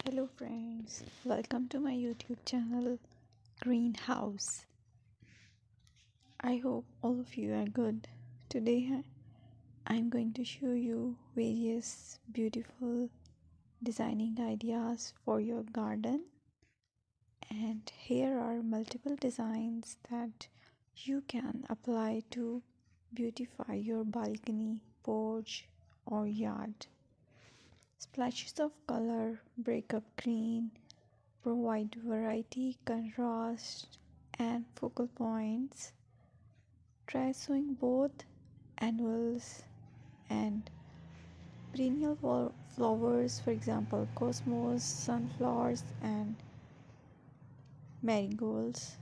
Hello friends, welcome to my YouTube channel Greenhouse. I hope all of you are good. Today I'm going to show you various beautiful designing ideas for your garden, and here are multiple designs that you can apply to beautify your balcony, porch or yard. Splashes of color break up green, provide variety, contrast, and focal points. Try sowing both annuals and perennial flowers, for example, cosmos, sunflowers, and marigolds.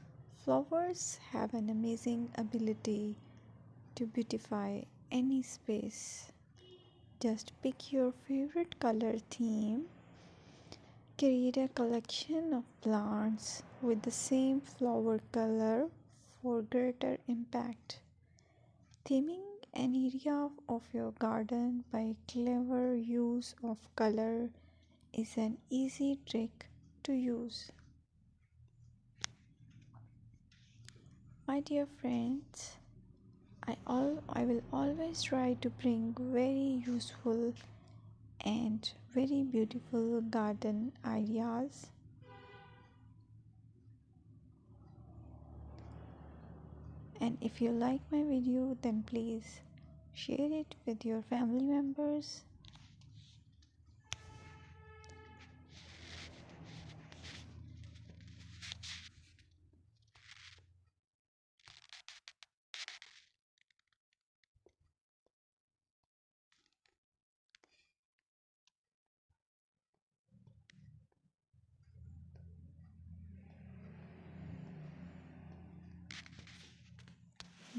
Flowers have an amazing ability to beautify any space. Just pick your favorite color theme. Create a collection of plants with the same flower color for greater impact. Theming an area of your garden by clever use of color is an easy trick to use. My dear friends, I will always try to bring very useful and very beautiful garden ideas. And if you like my video, then please share it with your family members.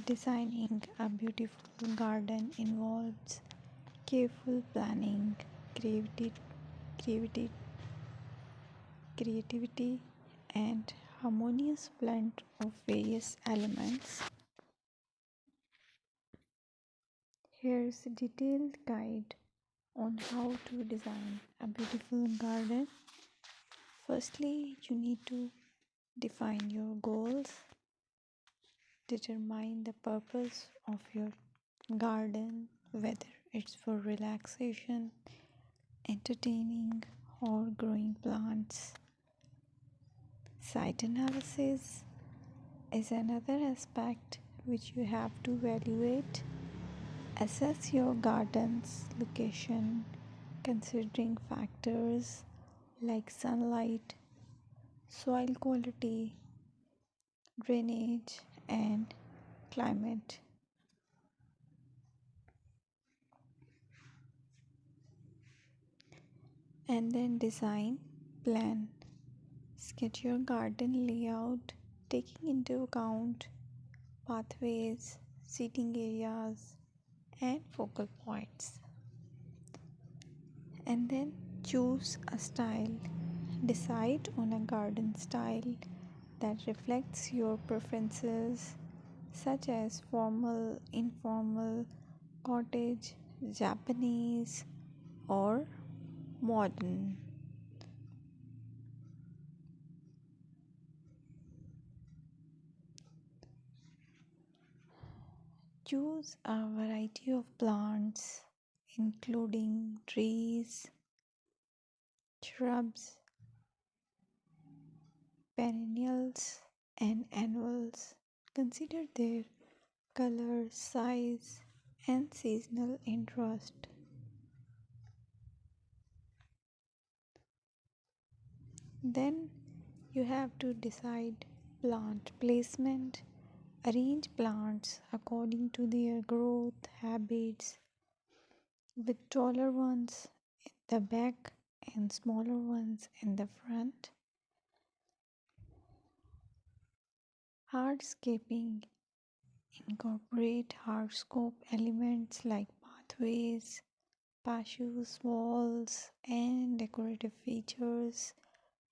Designing a beautiful garden involves careful planning, creativity, creativity, creativity, and harmonious blend of various elements. Here's a detailed guide on how to design a beautiful garden. Firstly, you need to define your goals, determine the purpose of your garden, whether it's for relaxation, entertaining, or growing plants. Site analysis is another aspect which you have to evaluate. Assess your garden's location considering factors like sunlight, soil quality, drainage, and climate. And then design, plan, sketch your garden layout taking into account pathways, seating areas, and focal points. And then choose a style. Decide on a garden style that reflects your preferences, such as formal, informal, cottage, Japanese, or modern. Choose a variety of plants, including trees, shrubs, perennials, and annuals. Consider their color, size, and seasonal interest. Then you have to decide plant placement. Arrange plants according to their growth habits, with taller ones in the back and smaller ones in the front. Hardscaping: incorporate hardscape elements like pathways, patios, walls, and decorative features.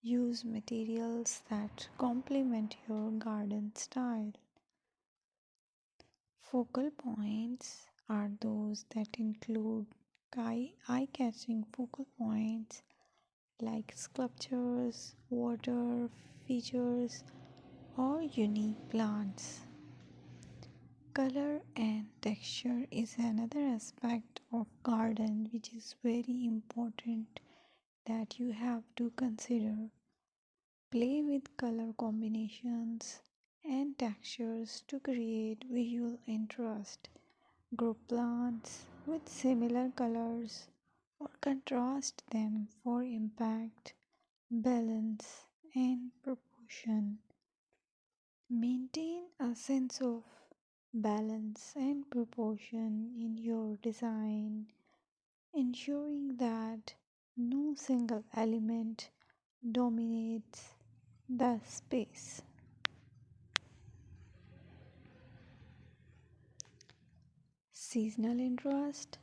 Use materials that complement your garden style. Focal points are those that include eye-catching focal points like sculptures, water features, or unique plants. Color and texture is another aspect of garden which is very important that you have to consider. Play with color combinations and textures to create visual interest. Group plants with similar colors or contrast them for impact, balance, and proportion. Maintain a sense of balance and proportion in your design, ensuring that no single element dominates the space. Seasonal interest